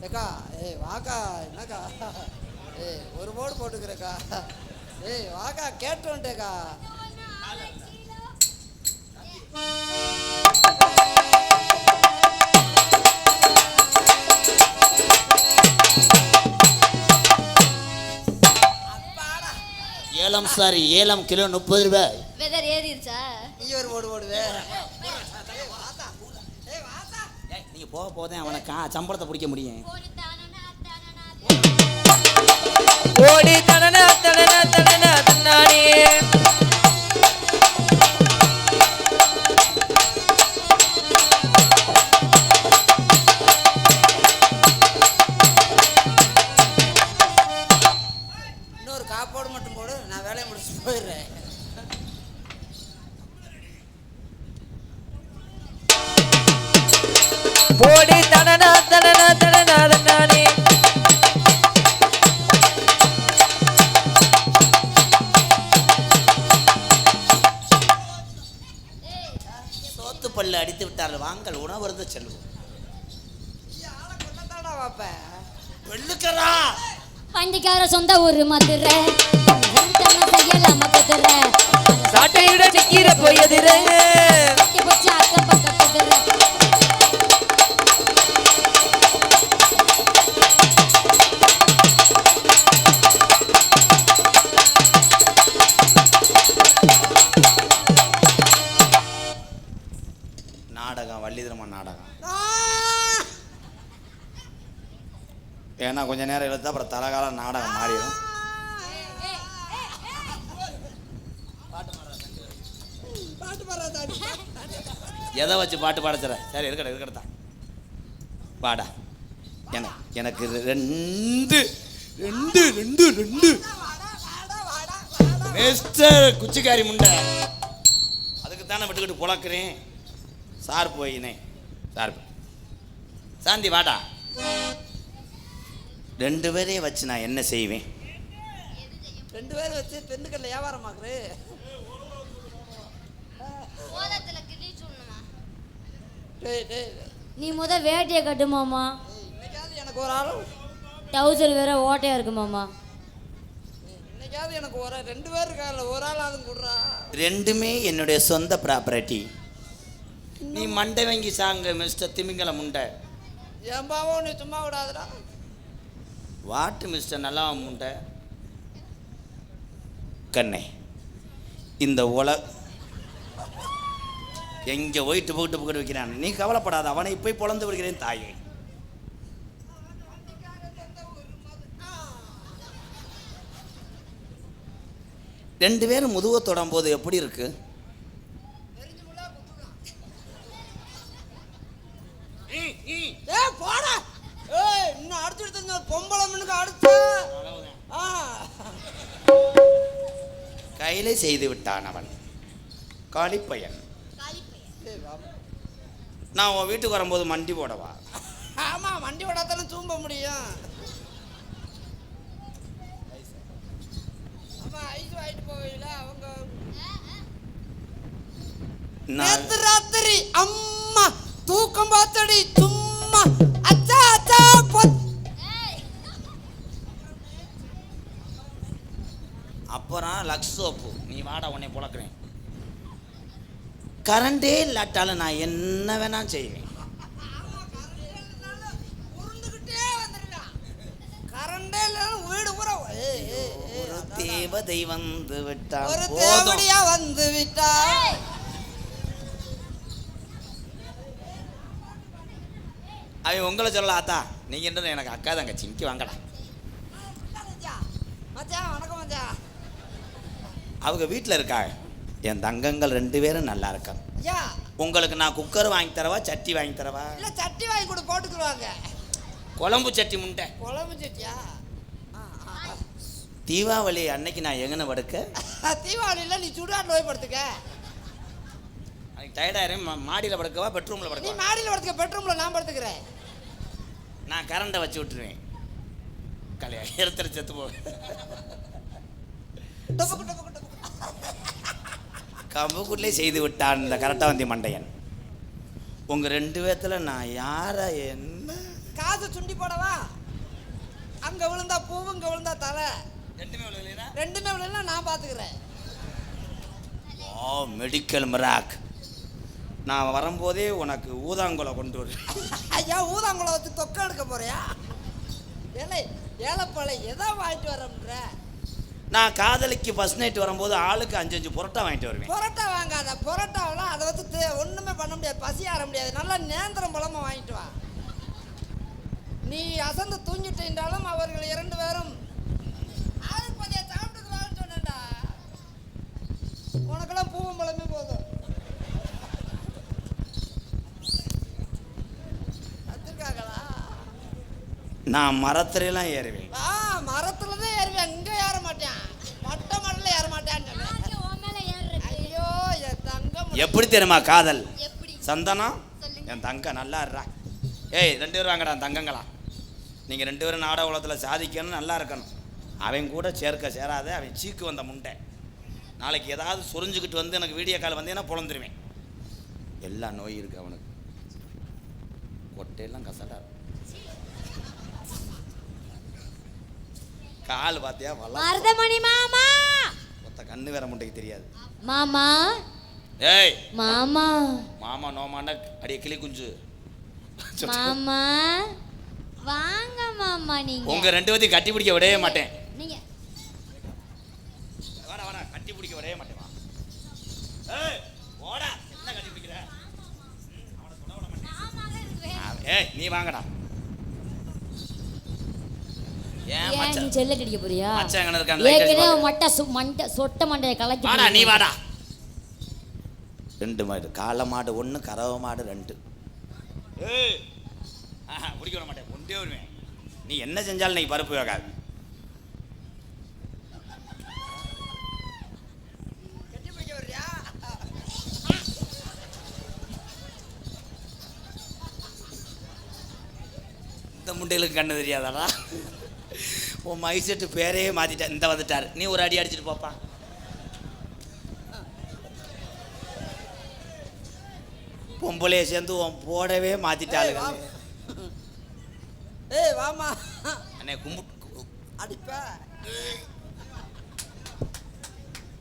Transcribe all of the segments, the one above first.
ஏக்கா ஏய் வாக்கா என்னக்கா ஏய் ஒரு போர்டு போட்டுக்கிறேக்கா ஏய் வாக்கா கேட்டு வந்துட்டேக்கா. ஏலம் சாரி ஏலம் கிலோ 30 ரூபாய். வெதர் ஏறிடுச்சா? நீ ஒரு போடு போடுவே. நீங்க போக போதே அவனை சம்பளத்தை பிடிக்க முடியும். ஓடி தனனா தனனா தனனா தன்னாடி இன்னொரு காப்போடு மட்டும் போடு, நான் வேலையை முடிச்சு போயிடுறேன். ஓடி தனனா தனனா தனனா தன்னாடி சோத்து பல்லு அடித்து விட்டார்கள். வாங்கள் உணவருந்த செல்வோம். வெள்ளுக்கரா வண்டிக்கார சொந்த ஊரு மதுரை செய்யலாம குதிரை சாட்டையிட சிக்கிர போயதிர போச்சு அக்கம் பக்கம் குதிரை. நாடகம் வள்ளிதரமா நாடகம். ஏன்னா கொஞ்ச நேரம் இழுத்தா அப்புறம் தலகால நாடகம் மாறிடும். எதை வச்சு பாட்டு பாடச்சுற? சரி இருக்கட்டும் பாடா. எனக்கு ரெண்டு ரெண்டு ரெண்டு ரெண்டு மிஸ்டர் குச்சிக்காரி முண்டை, அதுக்கு தானே விட்டுக்கிட்டு புழக்கிறேன். சார் போயினே சார் சாந்தி வாடா. 2 பேரையும் வச்சு நான் என்ன செய்வேன்? 2 பேரும் வச்சு பெண்ணுக்கல்ல வியாபாரம் ஆகுது. நீ முத வேட்டியை கட்டு மாமா. இன்னைக்காவது எனக்கு ஒரு ஆளும் டவுசர் வேற ஓட்டையா இருக்கு மாமா. இன்னைக்காவது எனக்கு ஒரு 2 பேர் இருக்காங்கல்ல, ஒரு ஆள் அதுவும் கொடுறா. ரெண்டுமே என்னுடைய சொந்த ப்ராப்பர்ட்டி. நீ மண்டை வாங்கி சாங்க மிஸ்டர் திமிங்கல முண்டை. என் பாவம் நீ சும்மா விடாதுடா. வாட்டு மிஸ்டர் நல்லா முண்டை கண்ணே. இந்த எங்கே போயிட்டு போட்டு வைக்கிறான். நீ கவலைப்படாத, அவனை போய் பொழந்து விடுகிறேன் தாயே. ரெண்டு பேரும் முதுவை தொடும் போது எப்படி இருக்கு? போடா. இன்னும் அடிச்சுட்டு பொம்பளை மண்ணுக்கு அடிச்சா கையிலே செய்து விட்டான் அவன் காளிப்பையன். நான் உன் வீட்டுக்கு வரும்போது மண்டி போடவா? ஆமா, வண்டி ஓடாதானே தூம்ப முடியும். ஐஸ் வாங்கிட்டு போகல அவங்க. நேத்து ராத்திரி அம்மா தூக்கம் பார்த்தடி சும்மா அச்சா அச்சா அப்புறம் லக்ஸ் சோப்பு. நீ வாடா, உன்னை புழக்கிறேன். கரண்டே இல்லாட்டாலும் நான் என்ன வேணா செய்வேன். கரண்டே இல்லாலும் வீடு பூரா ஒரு தேவதை வந்து விட்டால் ஒரு தேவடியா வந்து விட்டா. அவன் உங்களை சொல்ல ஆத்தா, நீங்கன்றது எனக்கு அக்கா தங்கச்சி. இங்கே வாங்கடா. மச்சான் வணக்கம் மச்சான். அவங்க வீட்டில் இருக்காங்க. என் தங்கங்கள் 2 பேரும் நல்லா இருக்காங்க. ஐயா, உங்களுக்கு நான் குக்கர் வாங்கி தரவா, சட்டி வாங்கி தரவா? இல்ல சட்டி வாங்கி கூட போட்டுக்குருவாங்க. குழம்பு சட்டி முண்டை. குழம்பு சட்டியா? தீபாவளி அன்னைக்கு நான் எங்கன படுக்க? தீபாவளியில நீ சுடுகாட்டில் போய் படுத்துக்க. அன்னைக்கு டயர்டாயிரும். மாடியில் படுக்கவா பெட்ரூமில் நீ படுக்கவா? மாடியில் படுத்துக்க, பெட்ரூம்ல நான் படுத்துக்கிறேன். நான் கரண்டை வச்சு விட்டுருவேன். கலையா எடுத்துட்டு செத்து போ. கம்புக்குள்ளே செய்து விட்டான் இந்த கரெக்டாக வந்தி மண்டையன். உங்கள் 2 பேர்த்துல நான் யாரை என்ன காது காசு சுண்டி போடவா? அங்க விழுந்தா பூவு, இங்க விழுந்தா தலை. ரெண்டுமே விழுந்தா நான் பாத்துக்கிறேன். ஓ மெடிக்கல் மிராக். நான் வரும்போதே உனக்கு ஊதாங்குளம் கொண்டு வரேன். ஐயா ஊதாங்குளம் வச்சு தொக்க எடுக்க போறியா? ஏழைப்பழை எதா வாங்கிட்டு வரம்ன்ற? நான் காதலிக்கு ஃபர்ஸ்ட் நைட் வரும்போது ஆளுக்கு 5 புரோட்டா வாங்கிட்டு வருவேன். புரோட்டா வாங்காத. புரோட்டாவெல்லாம் அதை வச்சு ஒன்றுமே பண்ண முடியாது, பசி ஆற முடியாது. நல்லா நேந்திரம் பழமா வாங்கிட்டு வா. நீ அசந்து தூங்கிட்டாலும் அவர்கள் 2 பேரும் ஆளுக்கு பதியா சாப்பிட்டு வாங்க சொன்னேன்டா. உனக்கெல்லாம் பூவும் பழமே போதும். வச்சிருக்காங்களா? நான் மரத்துலாம் ஏறுவேன். மரத்துல தான் ஏறுவேன், இங்க ஏற மாட்டேன். மொட்டை மரத்துல ஏற மாட்டேன்னு சொன்னேன். ஐயோ என் தங்கம். எப்படி தெரியுமா காதல்? சந்தனம் என் தங்க நல்லா இருறா. ஏய் 2 பேரும் வாங்கடா தங்கங்களா. நீங்கள் 2 பேரும் நாடக உலகத்தில் சாதிக்கணும், நல்லா இருக்கணும். அவன் கூட சேராத. அவன் சீக்கு வந்த முண்டை. நாளைக்கு ஏதாவது சொரிஞ்சுக்கிட்டு வந்து எனக்கு வீடியோ கால் வந்தேன்னா பொழந்துருவேன். எல்லா நோய் இருக்கு அவனுக்கு. கொட்டையெல்லாம் கசடா கால் பாத்தியா? மருதமணி மாமா. மொத்த கண்ணு வேற முண்டைக்கு தெரியாது. மாமா. ஏய் மாமா. மாமா நோமாண்டா அடிய கிளி குஞ்சு. மாமா வாங்க மாமா. நீங்க உங்க 2 பேத்தையும் கட்டி பிடிக்க விடவே மாட்டேன். நீங்க வாடா கட்டி பிடிக்க விடவே மாட்டேன். வா. ஏய் ஓடா. என்ன கட்டி பிடிக்கிற? அவனை தொட விட மாட்டேன். ஏய் நீ வாங்கடா. ஏன் மச்சான்? நீ செல்ல கடிக்க போறியா? மச்சான் எங்க இருக்கான்? லைட் அடிச்சு ஏற்கனவே மண்டை சொட்ட மண்டைய கலக்கி. வாடா நீ வாடா. 2 மாடு, காளை மாடு 1, கறவை மாடு 2. ஏய் பிடிக்க விட மாட்டேன், கொண்டே வருவேன். நீ என்ன செஞ்சாலும் நீ பருப்பு வைக்காது. கட்டி பிடிக்க வர்றியா? இந்த முண்டைகளுக்கு கண்ணு தெரியாதாடா? உன் மைசெட்டு பேரையே மாத்திட்டேன். இந்த வந்துட்டாரு. நீ ஒரு அடி அடிச்சுட்டு போப்பா. பொம்பளைய சேர்ந்து உன் போடவே மாத்திட்டாளுங்க. ஏய் வாமா. அண்ணே கும்பிட்டு அடிப்ப.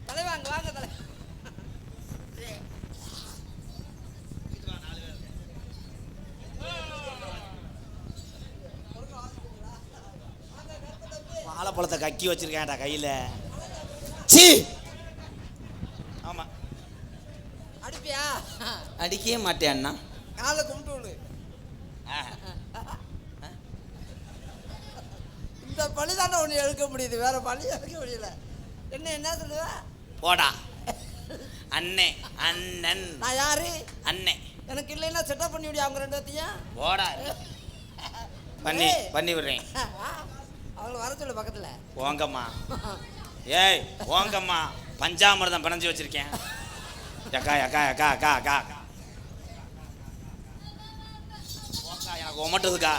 தலைவாங்க வாங்க தலை. வாழைப்பழத்தை கக்கி வச்சிருக்கேன்டா கையில. சீ. ஆமா அடிப்பியா? அடிக்கவே மாட்டேன் அண்ணா. காலை கும்பிட்டு விடு. இந்த பழி தானே ஒன்று எடுக்க முடியுது, வேற பழி எடுக்க முடியல. என்ன சொல்லுவ? போடா அண்ணே. அண்ணன் நான் யாரு? அண்ணே. எனக்கு இல்லைன்னா செட்டப் பண்ணி விடியா அவங்க 2 பேத்தையும்? போடா. பண்ணி விடுறேன். அவங்கள வர சொல்லு பக்கத்துல. ஓங்கம்மா. ஏய் ஓங்கம்மா. பஞ்சாமிர்தம் பிணைஞ்சு வச்சிருக்கேன். அக்கா அக்கா அக்கா அக்கா அக்கா அக்கா எனக்கு ஒமட்டுதுக்கா.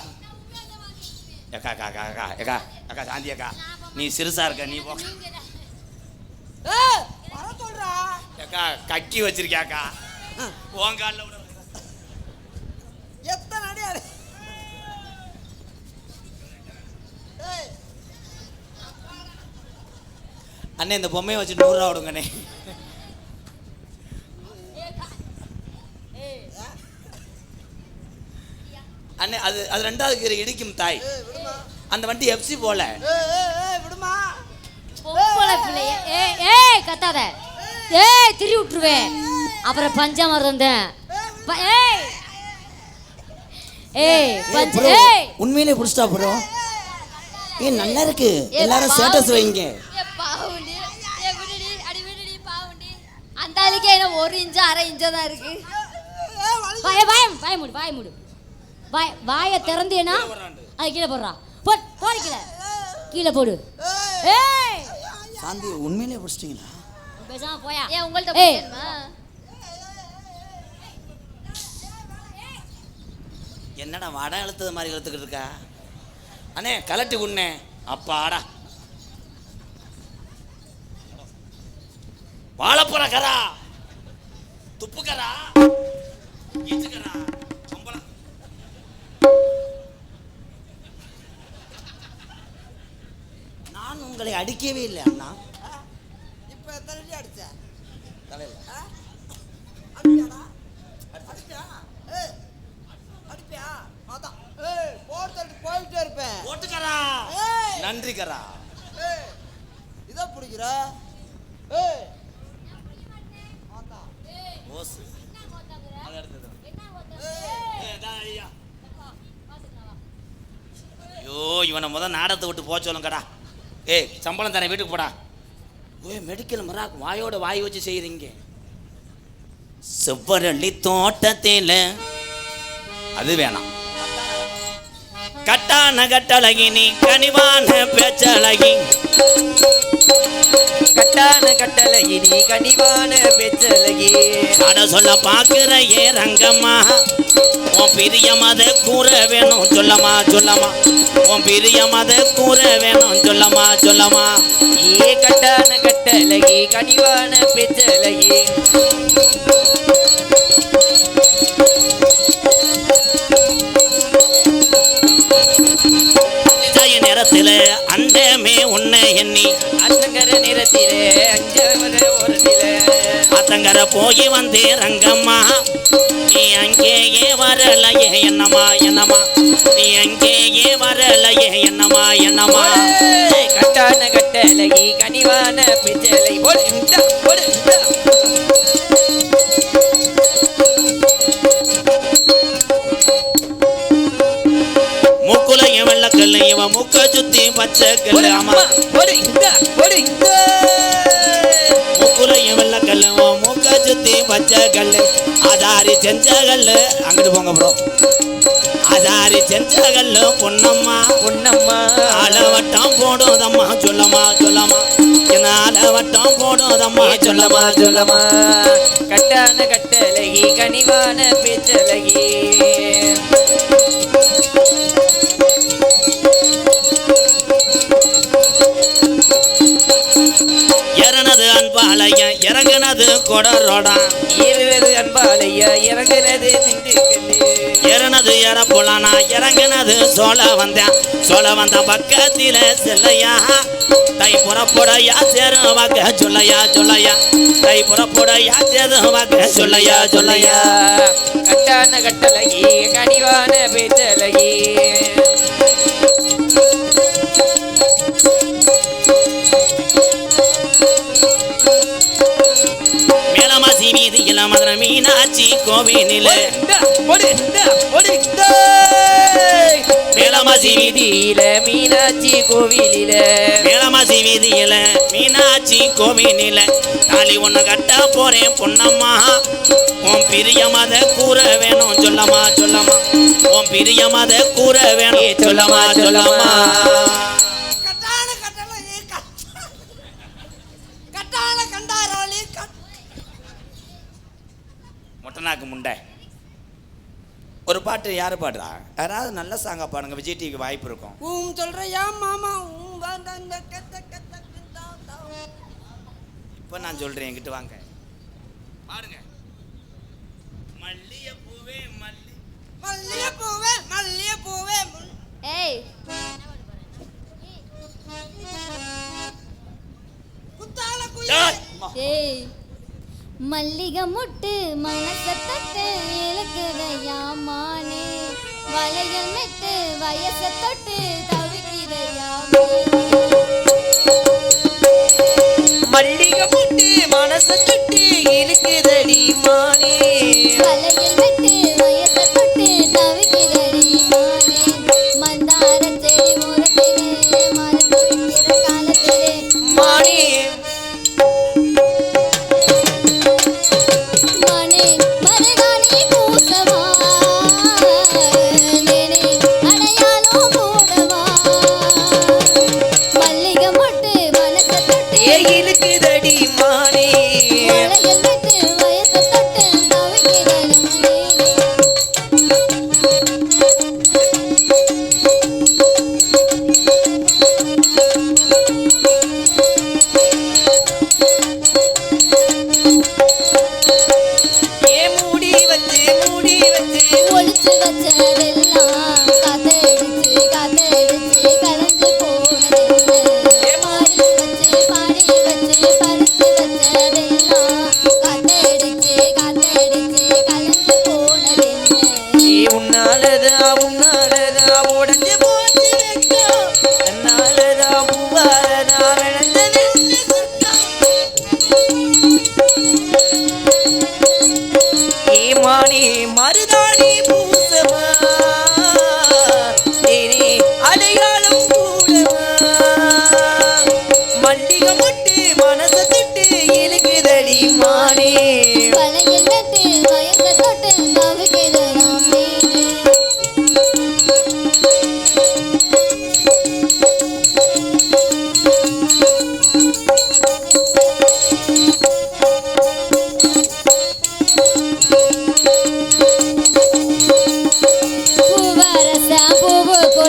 அக்கா அக்கா அக்கா அக்கா அக்கா அக்கா சாந்தி அக்கா நீ சிறுசா இருக்க, நீ போ. வர சொல்றா. அக்கா கக்கி வச்சிருக்கியாக்கா. ஓங்கால எத்தனை அடி அடி. அண்ணே இந்த பொம்மையை வச்சு 100 ரூபா விடுங்கண்ணே. அண்ணே அது 2வது கீரை இடிக்கும் தாய். அந்த வண்டி எஃப்சி போல. விடுமா. பொம்பளை பிள்ளைய. ஏய் கத்தாத. ஏய் திரி விட்டுருவேன். அப்புறம் பஞ்சாமரம் தான். ஏய் ஏய் ஏய் உண்மையிலே புடிச்சா ப்ரோ. ஏய் நல்லா இருக்கு. எல்லாரும் ஸ்டேட்டஸ் வைங்க. பாவுண்டி. விடுடி அடி விடுடி பாவுண்டி. அந்த ஆளுக்கே என்ன 1 இன்ச் 1/2 இன்ச் தான் இருக்கு. வாய மூடு. வாயை திறந்தேனா அது கீழே போடுறா. போடு கீழே போடு. ஏய் சாந்தி உண்மையிலே புடிச்சிட்டீங்களா? பேசாம போயா. ஏன் உங்கள்ட்ட போயேமா? என்னடா வடை இழுத்தது மாதிரி இழுத்துக்கிட்டு இருக்கா? அண்ணே கலட்டி உண்ணே. அப்பாடா வாழைப்பழ கரா, துப்பு கரா, ஈச்சு கரா, உங்களை அடிக்கவே இல்லை அண்ணா. இப்ப எத்தனை அடி அடிச்ச தலையில அடிப்பியாடா அடிப்பியா அடிப்பியா அதான் போர் தள்ளி போயிட்டே இருப்பேன் ஓட்டுக்கரா நன்றிக்கரா இதை பிடிக்கிற ஓசு அது அடுத்தது. ஐயோ இவனை நாடகத்தை விட்டு போக சொல்லுங்கடா. ஏய் சம்பளம் தரேன் வீட்டுக்கு போடா. மெடிக்கல் மராக்கு வாயோட வாய் வச்சு செய்யறீங்க. செவ்வரளி தோட்டத்தில் அது வேணாம். கட்டான கட்டழகி நீ கனிவான பேச்சழகி. கட்டான கட்டழகி நீ கனிவான பேச்சழகி. அட சொல்ல பாக்குற ஏ ரங்கம்மா உன் பிரியம் அதை கூற வேணும் சொல்லமா சொல்லமா. உன் பிரியம் அதை கூற வேணும் சொல்லமா சொல்லமா. ஏ கட்டான கட்டழகி கனிவான பேச்சழகி. நேரத்தில அண்டமே உன்னை எண்ணி அத்தங்கர நேரத்திலே அஞ்சவர ஓரத்திலே அத்தங்கர போய் வந்தே ரங்கம்மா நீ அங்கேயே வரலையே என்னமா என்னமா. நீ அங்கேயே வரலையே என்னமா என்னமா. கட்டான கட்டழகி கனிவான பேச்சழகி. போடு போடு மூக்குலையும் வெள்ளக்கல்லு இவன் மூக்க சுத்தி பச்சை கல்லு. ஆமா மூக்குலையும் வெள்ளக்கல்லு மூக்க சுத்தி பச்சை கல்லு. ஆதாரி செஞ்ச கல்லு அங்கிட்டு போங்க ப்ரோ. ஆதாரி செஞ்ச கல்லு பொன்னம்மா பொன்னம்மா. அளவட்டம் போடுதம்மா சொல்லமா சொல்லமா. என்ன அளவட்டம் போடுதம்மா சொல்லமா சொல்லமா. கட்டான கட்டழகி கனிவான பேச்சழகி. இறனது அன்பாலயம் இறங்குனது கொடரோடா. ஏறுவது அன்பாலையா இறங்குனது திண்டுக்கல்லு. இறனது இறப்புலானா இறங்குனது சோழ வந்தேன். சோழ வந்த பக்கத்தில செல்லையா தை புறப்படையா சேருவாக்க சொல்லையா சொல்லையா. தை புறப்படையா சேருவாக்க சொல்லையா சொல்லையா. கட்டான கட்டழகி கனிவான பேச்சழகி. மேலமாசி வீதியில மதுரை மீனாட்சி கோவிலில மேலமாசி வீதியில மீனாட்சி கோவிலில மேலமாசி வீதியில மீனாட்சி கோவிலில தாலி ஒண்ணு கட்ட போறேன் பொன்னம்மா. உன் பிரியம் அதை கூற வேணும் சொல்லமா சொல்லமா. உன் பிரியம் அதை கூற வேணும் சொல்லமா சொல்லமா. கட்டான கட்டளை கட்டான கண்டாரோலி மொட்டனாக்கு முண்டை. ஒரு பாட்டு யாரு பாடுறா? யாராவது நல்ல சாங்கா பாடுங்க. விஜய் டிவிக்கு வாய்ப்பு இருக்கும். சொல்றியா மாமா இப்ப நான் சொல்றேன் என்கிட்ட வாங்க பாருங்க. மல்லிய பூவே மல்லிய பூவே மல்லிய பூவே. ஏய் குத்தால குயிலே. ஏய் மல்லிகை முட்டு மனசை தொட்டு இழுக்குதையா மானே. வளையல் மெட்டு வயசை தொட்டு தவிக்கிறையா மல்லிகை முட்டு மனசை தொட்டு இழுக்குதடி மானே. வளையல் மெட்டு வயசை தொட்டு தவிக்கிறடி மானே. மந்தார செடி முரத்திலே மரத்து வைக்கிற காலத்திலே மானே மானே மருதாணி பூசவா நேனே அடையாளம் போடவா. மல்லிகை மொட்டு மனசை தொட்டு இழுக்குதடி மானே. வளையல் மெட்டு வயசை தொட்டு தவிக்கிறடி மானே. மூடி வச்சு ஒளிச்சு வச்சதெல்லாம் காத்தடிச்சு காத்தடிச்சு கலைஞ்சு போனது. மாறி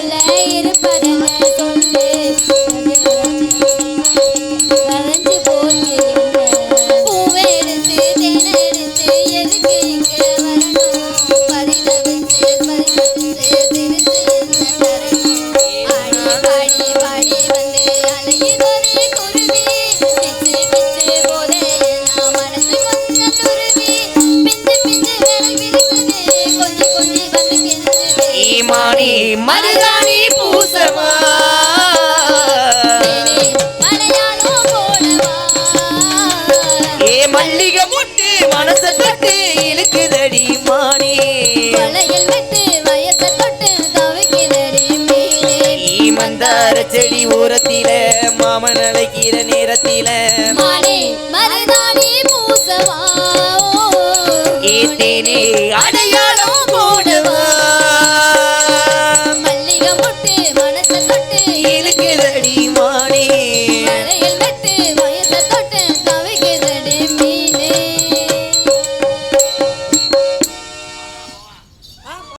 மனசுக்குள்ள இருப்பதென்ன சொல்லு கரைஞ்சு போச்சு பூவை எடுத்து தேனெடுத்து எதுக்கு இங்க வரணும் பரிதவிச்சு திருத்து என்ன தரணும் ஆடி பாடி வந்து அலையுதொரு குருவி கிச்சு கிச்சு போதே நான் மனசு கொஞ்சம் துருவி பிஞ்சு பிஞ்சு விரல் விரிக்குது கொஞ்சி கொஞ்சி வந்து கெஞ்சுது ஈமானி மருதாணி பூசமா மலையாளம் போடவா ஏ மல்லிகை முட்டு மனச தொட்டு இழுக்குதடி மானே வளையல் விட்டு வயசை தொட்டு தவிக்கிறடி மீனே ஈ மந்தார செடி ஓரத்தில மாமன் அழைக்கிற நேரத்தில மானே மருதாணி பூசவா ஏ தேனே அடையாளம் போடவா மல்லிகை முட்டு மனசை தொட்டு இழுக்குதடி மானே வளையல் விட்டு வயசை தொட்டு